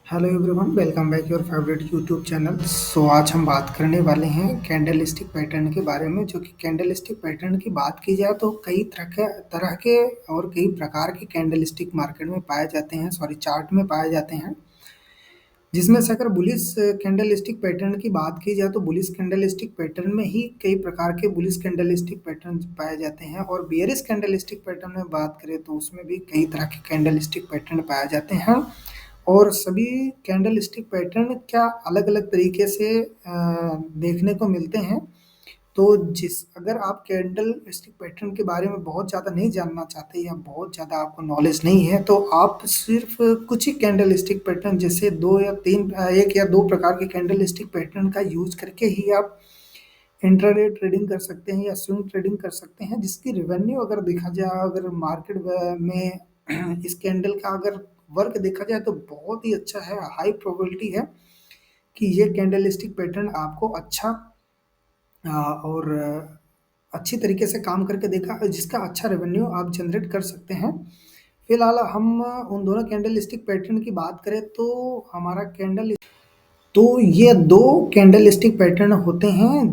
Hello everyone, welcome back your favourite YouTube channel. So आज हम बात करने वाले हैं कैंडल स्टिक पैटर्न के बारे में। जो कि कैंडल स्टिक पैटर्न की बात की जाए तो कई तरह के और कई प्रकार के कैंडल स्टिक मार्केट में पाए जाते हैं, सॉरी चार्ट में पाए जाते हैं। जिसमें से अगर बुलिश कैंडल स्टिक पैटर्न की बात की जाए तो बुलिश कैंडल स्टिक पैटर्न में ही कई प्रकार के बुलिश कैंडल स्टिक पैटर्न पाए जाते हैं, और बियरिश कैंडल स्टिक पैटर्न में बात करें तो उसमें भी कई तरह के कैंडल स्टिक पैटर्न पाए जाते हैं। और सभी कैंडल स्टिक पैटर्न क्या अलग अलग तरीके से देखने को मिलते हैं। तो जिस अगर आप कैंडल स्टिक पैटर्न के बारे में बहुत ज़्यादा नहीं जानना चाहते या बहुत ज़्यादा आपको नॉलेज नहीं है, तो आप सिर्फ कुछ ही कैंडल स्टिक पैटर्न, जैसे दो या तीन, एक या दो प्रकार के कैंडल स्टिक पैटर्न का यूज करके ही आप इंट्राडे ट्रेडिंग कर सकते हैं या स्विंग ट्रेडिंग कर सकते हैं। जिसकी रेवेन्यू अगर देखा जाए, अगर मार्केट में इस कैंडल का अगर वर्क देखा जाए तो बहुत ही अच्छा है, हाई प्रोबेबिलिटी है कि ये कैंडल स्टिक पैटर्न आपको अच्छा और अच्छी तरीके से काम करके देखा, जिसका अच्छा रेवेन्यू आप जनरेट कर सकते हैं। फिलहाल हम उन दोनों कैंडल स्टिक पैटर्न की बात करें तो हमारा कैंडल तो ये दो कैंडल स्टिक पैटर्न होते हैं।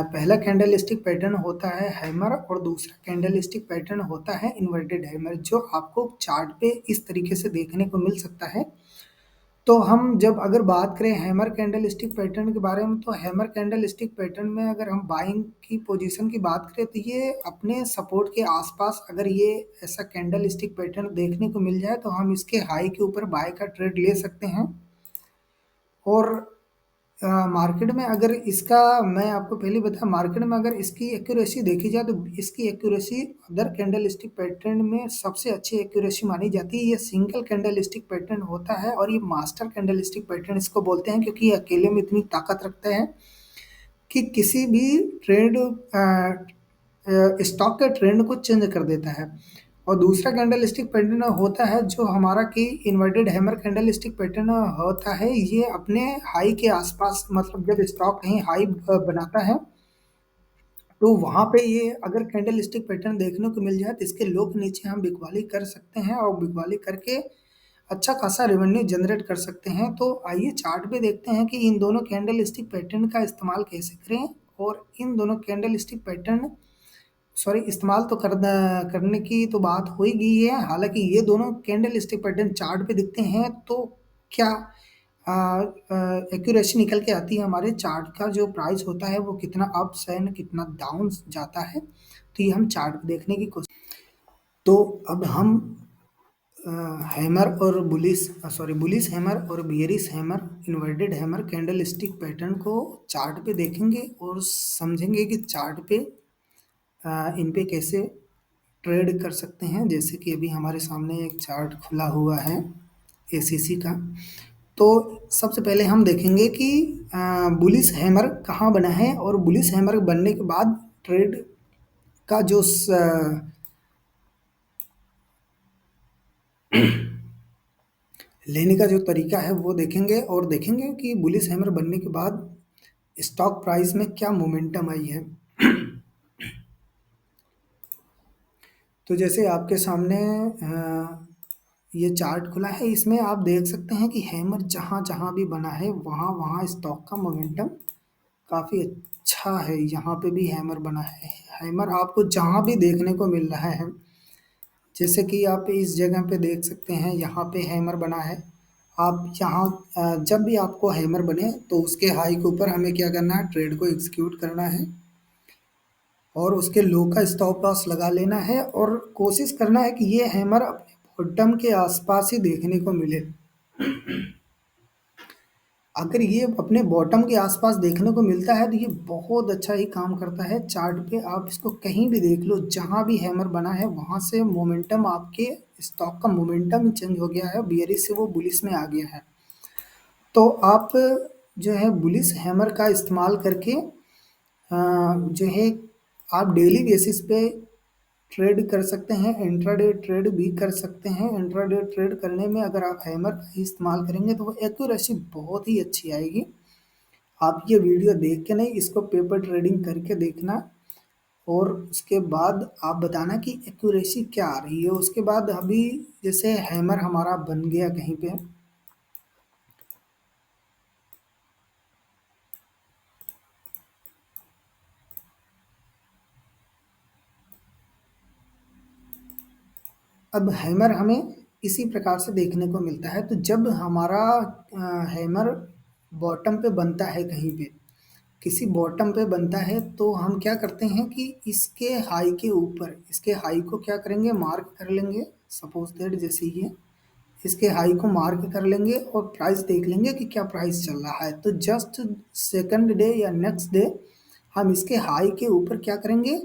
पहला कैंडल स्टिक पैटर्न होता है हैमर और दूसरा कैंडल स्टिक पैटर्न होता है इन्वर्टेड हैमर, जो आपको चार्ट पे इस तरीके से देखने को मिल सकता है। तो हम जब अगर बात करें हैमर कैंडल स्टिक पैटर्न के बारे में, तो हैमर कैंडल स्टिक पैटर्न में अगर हम बाइंग की पोजीशन की बात करें तो ये अपने सपोर्ट के आसपास, अगर ये ऐसा कैंडल स्टिक पैटर्न देखने को मिल जाए तो हम इसके हाई के ऊपर बाय का ट्रेड ले सकते हैं। और मार्केट में अगर इसका, मैं आपको पहले बताया, मार्केट में अगर इसकी एक्यूरेसी देखी जाए तो इसकी accuracy other candle stick pattern में सबसे अच्छी एक्यूरेसी मानी जाती है। ये सिंगल कैंडल स्टिक पैटर्न होता है और ये मास्टर कैंडल स्टिक पैटर्न इसको बोलते हैं, क्योंकि ये अकेले में इतनी ताकत रखता है कि किसी भी ट्रेड स्टॉक के ट्रेंड को चेंज कर देता है। और दूसरा कैंडल स्टिक पैटर्न होता है जो हमारा कि inverted hammer candle stick pattern होता है। ये अपने हाई के आसपास, मतलब जब स्टॉक कहीं हाई बनाता है तो वहां पे ये अगर कैंडल स्टिक पैटर्न देखने को मिल जाए तो इसके लो के नीचे हम बिकवाली कर सकते हैं, और बिकवाली करके अच्छा खासा रेवेन्यू जनरेट कर सकते हैं। तो आइए चार्ट पे देखते हैं कि इन दोनों कैंडल स्टिक पैटर्न का इस्तेमाल कैसे करें। और इन दोनों कैंडल स्टिक पैटर्न, सॉरी, इस्तेमाल तो करने की तो बात हो ही गई है। हालांकि ये दोनों कैंडल स्टिक पैटर्न चार्ट पे दिखते हैं तो क्या एक्यूरेसी निकल के आती है, हमारे चार्ट का जो प्राइस होता है वो कितना अप्स एंड कितना डाउन जाता है, तो ये हम चार्ट पे देखने की कोशिश। तो अब हम हैमर और बुलिस हैमर और bearish hammer, inverted hammer candle stick pattern को चार्ट पे देखेंगे और समझेंगे कि चार्ट पे इन पे कैसे ट्रेड कर सकते हैं। जैसे कि अभी हमारे सामने एक चार्ट खुला हुआ है एसीसी का। तो सबसे पहले हम देखेंगे कि बुलिस हैमर कहाँ बना है, और बुलिस हैमर बनने के बाद ट्रेड का जो लेने का जो तरीका है वो देखेंगे, और देखेंगे कि बुलिस हैमर बनने के बाद स्टॉक प्राइस में क्या मोमेंटम आई है। तो जैसे आपके सामने ये चार्ट खुला है, इसमें आप देख सकते हैं कि हैमर जहाँ जहाँ भी बना है वहाँ वहाँ स्टॉक का मोमेंटम काफ़ी अच्छा है। यहाँ पे भी हैमर बना है, हैमर आपको जहाँ भी देखने को मिल रहा है, जैसे कि आप इस जगह पे देख सकते हैं, यहाँ पे हैमर बना है। आप यहाँ जब भी आपको हैमर बने तो उसके हाई के ऊपर हमें क्या करना है, ट्रेड को एग्जीक्यूट करना है और उसके लो का स्टॉप लॉस लगा लेना है, और कोशिश करना है कि ये हैमर अपने बॉटम के आसपास ही देखने को मिले। अगर ये अपने बॉटम के आसपास देखने को मिलता है तो ये बहुत अच्छा ही काम करता है। चार्ट पे आप इसको कहीं भी देख लो, जहां भी हैमर बना है वहां से मोमेंटम, आपके स्टॉक का मोमेंटम चेंज हो गया है, बियरिश से वो बुलिश में आ गया है। तो आप जो है बुलिश हैमर का इस्तेमाल करके जो है आप डेली बेसिस पे ट्रेड कर सकते हैं, इंट्राडे ट्रेड भी कर सकते हैं। इंट्राडे ट्रेड करने में अगर आप हैमर का ही इस्तेमाल करेंगे तो वो एक्यूरेसी बहुत ही अच्छी आएगी। आप ये वीडियो देख के नहीं, इसको पेपर ट्रेडिंग करके देखना, और उसके बाद आप बताना कि एक्यूरेसी क्या आ रही है। उसके बाद अभी जैसे हैमर हमारा बन गया कहीं पे, अब हैमर हमें इसी प्रकार से देखने को मिलता है। तो जब हमारा हैमर बॉटम पे बनता है, कहीं पे किसी बॉटम पे बनता है, तो हम क्या करते हैं कि इसके हाई के ऊपर, इसके हाई को क्या करेंगे, मार्क कर लेंगे। सपोज दैट जैसे ये इसके हाई को मार्क कर लेंगे और प्राइस देख लेंगे कि क्या प्राइस चल रहा है। तो जस्ट सेकंड डे या नेक्स्ट डे हम इसके हाई के ऊपर क्या करेंगे,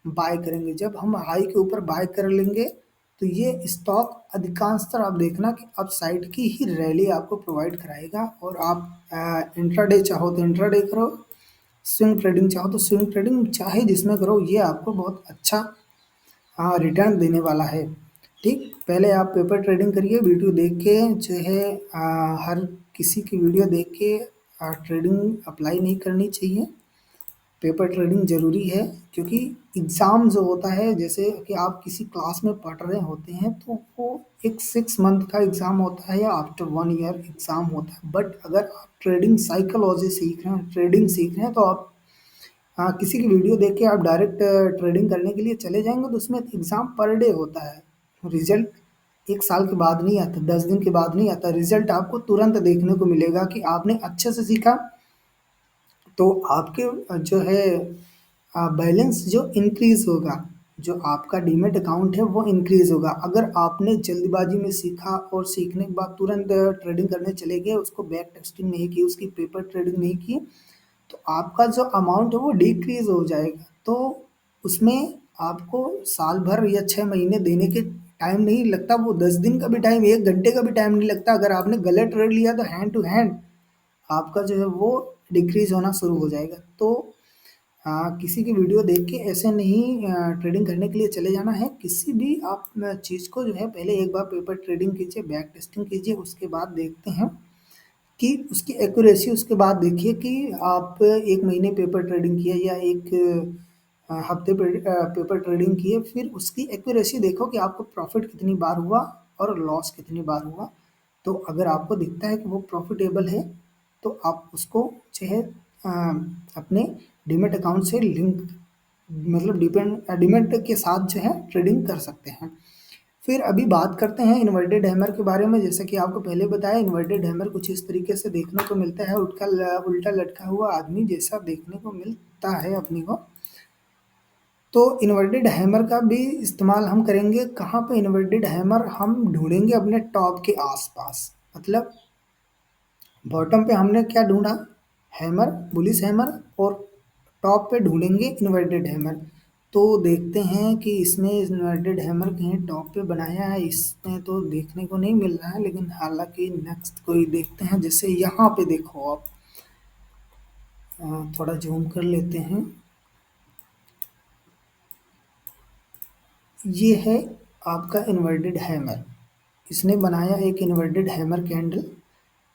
बाय करेंगे। जब हम हाई के ऊपर बाय कर लेंगे तो ये स्टॉक अधिकांशतर आप देखना कि अप साइड की ही रैली आपको प्रोवाइड कराएगा। और आप इंट्राडे चाहो तो इंट्राडे करो, स्विंग ट्रेडिंग चाहो तो स्विंग ट्रेडिंग, चाहे जिसमें करो, ये आपको बहुत अच्छा रिटर्न देने वाला है। ठीक, पहले आप पेपर ट्रेडिंग करिए, वीडियो देख के जो है हर किसी की वीडियो देख के ट्रेडिंग अप्लाई नहीं करनी चाहिए। पेपर ट्रेडिंग ज़रूरी है, क्योंकि एग्ज़ाम जो होता है, जैसे कि आप किसी क्लास में पढ़ रहे होते हैं, तो वो एक 6 मंथ का एग्ज़ाम होता है या आफ्टर 1 ईयर एग्ज़ाम होता है। बट अगर आप ट्रेडिंग साइकोलॉजी सीख रहे हैं, ट्रेडिंग सीख रहे हैं, तो आप हाँ, किसी की वीडियो देख के आप डायरेक्ट ट्रेडिंग करने के लिए चले जाएंगे, तो उसमें एग्ज़ाम पर डे होता है। रिजल्ट 1 साल के बाद नहीं आता, 10 दिन के बाद नहीं आता, रिजल्ट आपको तुरंत देखने को मिलेगा कि आपने अच्छे से सीखा। तो आपके जो है बैलेंस जो इंक्रीज होगा, जो आपका डीमेट अकाउंट है वो इंक्रीज होगा। अगर आपने जल्दबाजी में सीखा और सीखने के बाद तुरंत ट्रेडिंग करने चले गए, उसको बैक टेस्टिंग नहीं की, उसकी पेपर ट्रेडिंग नहीं की, तो आपका जो अमाउंट है वो डिक्रीज हो जाएगा। तो उसमें आपको साल भर या 6 महीने देने के टाइम नहीं लगता, वो 10 दिन का भी टाइम, 1 घंटे का भी टाइम नहीं लगता। अगर आपने गलत ट्रेड लिया तो हैंड टू हैंड आपका जो है वो डिक्रीज होना शुरू हो जाएगा। तो किसी की वीडियो देख के ऐसे नहीं ट्रेडिंग करने के लिए चले जाना है। किसी भी आप चीज़ को जो है पहले एक बार पेपर ट्रेडिंग कीजिए, बैक टेस्टिंग कीजिए, उसके बाद देखते हैं कि उसकी एक्यूरेसी। उसके बाद देखिए कि आप 1 महीने पेपर ट्रेडिंग किए या एक हफ्ते पेपर ट्रेडिंग किए, फिर उसकी एक्यूरेसी देखो कि आपको प्रॉफिट कितनी बार हुआ और लॉस कितनी बार हुआ। तो अगर आपको दिखता है कि वो प्रॉफिटेबल है, तो आप उसको चाहे अपने डीमेट अकाउंट से लिंक, मतलब डीमेट के साथ जो है ट्रेडिंग कर सकते हैं। फिर अभी बात करते हैं इन्वर्टेड हैमर के बारे में। जैसे कि आपको पहले बताया, इन्वर्टेड हैमर कुछ इस तरीके से देखने को मिलता है, उल्टा लटका हुआ आदमी जैसा देखने को मिलता है अपनी को। तो इन्वर्टेड हैमर का भी इस्तेमाल हम करेंगे कहाँ पे, इन्वर्टेड हैमर हम ढूंढेंगे अपने टॉप के आसपास। मतलब बॉटम पे हमने क्या ढूंढा, हैमर, बुलिश हैमर, और टॉप पे ढूंढेंगे इन्वर्टेड हैमर। तो देखते हैं कि इसमें इन्वर्टेड हैमर कहीं टॉप पे बनाया है, इसमें तो देखने को नहीं मिल रहा है। लेकिन हालांकि नेक्स्ट कोई देखते हैं, जैसे यहाँ पे देखो आप, थोड़ा जूम कर लेते हैं। ये है आपका इन्वर्टेड हैमर, इसने बनाया एक इन्वर्टेड हैमर कैंडल।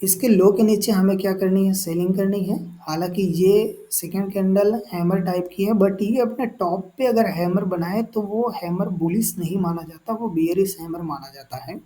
इसके लो के नीचे हमें क्या करनी है, सेलिंग करनी है। हालांकि ये सेकंड कैंडल हैमर टाइप की है, बट ये अपने टॉप पे अगर हैमर बनाए तो वो हैमर बुलिश नहीं माना जाता, वो बेयरिश हैमर माना जाता है।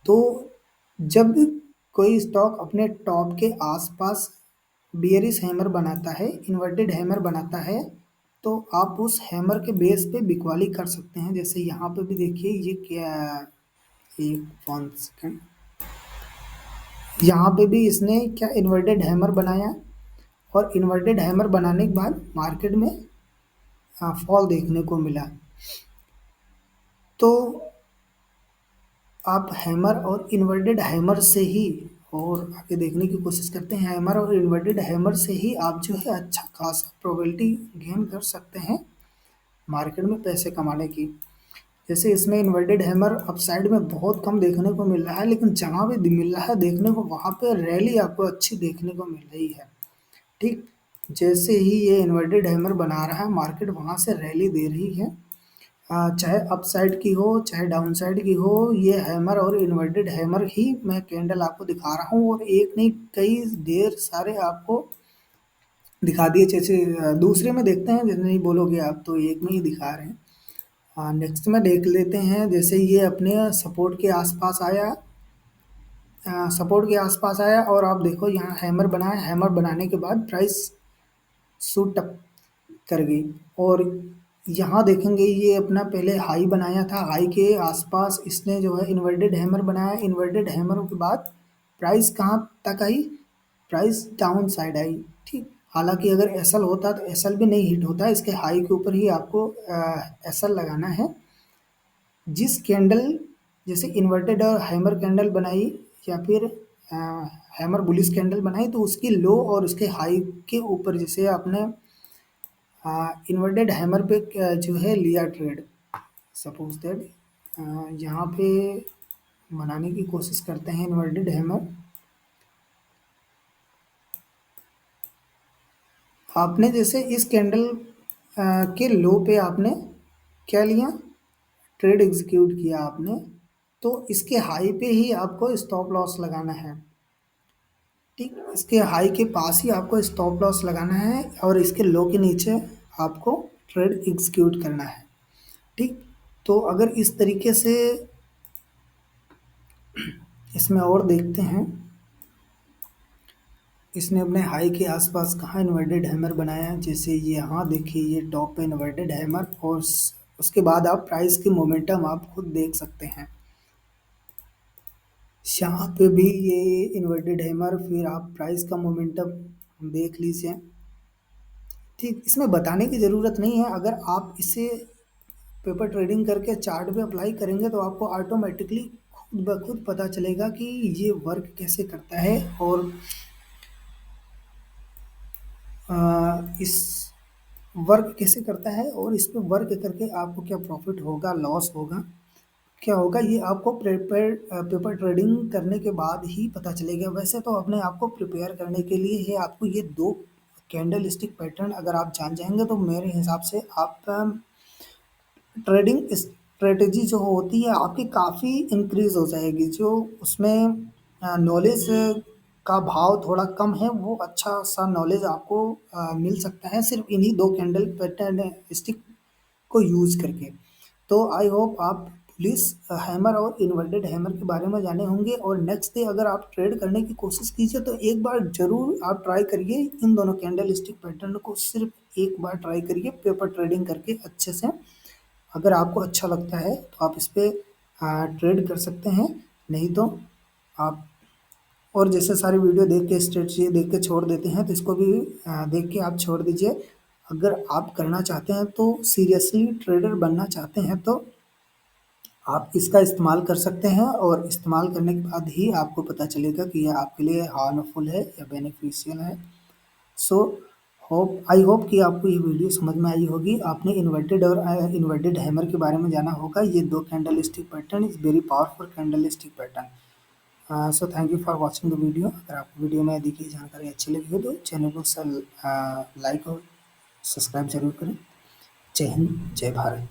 तो जब कोई स्टॉक अपने टॉप के आसपास बेयरिश हैमर बनाता है, इन्वर्टेड हैमर बनाता है, तो आप उस हैमर के बेस पे बिकवाली कर सकते हैं। जैसे यहाँ पे भी देखिए, ये क्या, एक 1 सेकेंड, यहाँ पे भी इसने क्या इन्वर्टेड हैमर बनाया, और इन्वर्टेड हैमर बनाने के बाद मार्केट में फॉल देखने को मिला। तो आप हैमर और इन्वर्टेड हैमर से ही, और आगे देखने की कोशिश करते हैं, हैमर और इन्वर्टेड हैमर से ही आप जो है अच्छा खासा प्रोबेबिलिटी गेन कर सकते हैं मार्केट में पैसे कमाने की। जैसे इसमें इन्वर्टेड हैमर अपसाइड में बहुत कम देखने को मिल रहा है, लेकिन जहाँ भी मिल रहा है देखने को, वहाँ पे रैली आपको अच्छी देखने को मिल रही है। ठीक, जैसे ही ये इन्वर्टेड हैमर बना रहा है, मार्केट वहाँ से रैली दे रही है। चाहे अप साइड की हो चाहे डाउन साइड की हो, ये हैमर और इन्वर्टेड हैमर ही मैं कैंडल आपको दिखा रहा हूँ, और एक नहीं कई ढेर सारे आपको दिखा दिए। जैसे दूसरे में देखते हैं, जैसे नहीं बोलोगे आप तो एक में ही दिखा रहे हैं। नेक्स्ट में देख लेते हैं, जैसे ये अपने सपोर्ट के आसपास आया, सपोर्ट के आसपास आया, और आप देखो यहाँ हैमर बनाया, हैमर बनाने के बाद प्राइस शूट अप कर गई, और यहाँ देखेंगे ये अपना पहले हाई बनाया था, हाई के आसपास इसने जो है इन्वर्टेड हैमर बनाया, इन्वर्टेड हैमर के बाद प्राइस कहाँ तक आई, प्राइस डाउन साइड आई। ठीक, हालांकि अगर एसएल होता तो एसएल भी नहीं हिट होता, इसके हाई के ऊपर ही आपको एसएल लगाना है। जिस कैंडल जैसे इन्वर्टेड और हैमर कैंडल बनाई या फिर हैमर बुलिश कैंडल बनाई, तो उसकी लो और उसके हाई के ऊपर जैसे आपने इन्वर्टेड हैमर पे जो है लिया ट्रेड, सपोज दैट यहाँ पे बनाने की कोशिश करते हैं इन्वर्टेड हैमर। आपने जैसे इस कैंडल के लो पे आपने क्या लिया, ट्रेड एग्जीक्यूट किया आपने, तो इसके हाई पे ही आपको स्टॉप लॉस लगाना है। ठीक, इसके हाई के पास ही आपको स्टॉप लॉस लगाना है और इसके लो के नीचे आपको ट्रेड एग्जीक्यूट करना है। ठीक, तो अगर इस तरीके से इसमें और देखते हैं, इसने अपने हाई के आसपास कहाँ इन्वर्टेड हैमर बनाया, जैसे ये यहाँ देखिए ये टॉप पे इन्वर्टेड हैमर, और उसके बाद आप प्राइस की मोमेंटम आप खुद देख सकते हैं। यहाँ पे भी ये इन्वर्टेड हैमर, फिर आप प्राइस का मोमेंटम देख लीजिए। ठीक, इसमें बताने की ज़रूरत नहीं है, अगर आप इसे पेपर ट्रेडिंग करके चार्ट पे अप्लाई करेंगे तो आपको ऑटोमेटिकली खुद ब खुद पता चलेगा कि ये वर्क कैसे करता है, और इस वर्क कैसे करता है, और इस पे वर्क करके आपको क्या प्रॉफिट होगा, लॉस होगा, क्या होगा, ये आपको पेपर ट्रेडिंग करने के बाद ही पता चलेगा। वैसे तो अपने आप को प्रिपेयर करने के लिए ही आपको ये दो कैंडल स्टिक पैटर्न अगर आप जान जाएंगे तो मेरे हिसाब से आप ट्रेडिंग स्ट्रेटेजी जो होती है आपकी काफ़ी इंक्रीज हो जाएगी। जो उसमें नॉलेज का भाव थोड़ा कम है, वो अच्छा सा नॉलेज आपको मिल सकता है सिर्फ इन्हीं दो कैंडल पैटर्न स्टिक को यूज करके। तो आई होप आप पुलिस हैमर और इन्वर्टेड हैमर के बारे में जाने होंगे, और नेक्स्ट डे अगर आप ट्रेड करने की कोशिश कीजिए तो एक बार जरूर आप ट्राई करिए इन दोनों कैंडल स्टिक पैटर्न को, सिर्फ एक बार ट्राई करिए पेपर ट्रेडिंग करके अच्छे से। अगर आपको अच्छा लगता है तो आप इस पे ट्रेड कर सकते हैं, नहीं तो आप और जैसे सारी वीडियो देख के स्ट्रेटजी देख के छोड़ देते हैं, तो इसको भी देख के आप छोड़ दीजिए। अगर आप करना चाहते हैं तो सीरियसली ट्रेडर बनना चाहते हैं तो आप इसका इस्तेमाल कर सकते हैं, और इस्तेमाल करने के बाद ही आपको पता चलेगा कि यह आपके लिए हार्मफुल है या बेनिफिशियल है। सो आई होप कि आपको ये वीडियो समझ में आई होगी, आपने इन्वर्टेड और इन्वर्टेड हैमर के बारे में जाना होगा। ये दो candle stick pattern is very powerful candle stick pattern. So thank you for watching the video. अगर आपको वीडियो में दी गई जानकारी अच्छी लगी हो तो चैनल को लाइक और सब्सक्राइब जरूर करें। जय हिंद, जय भारत।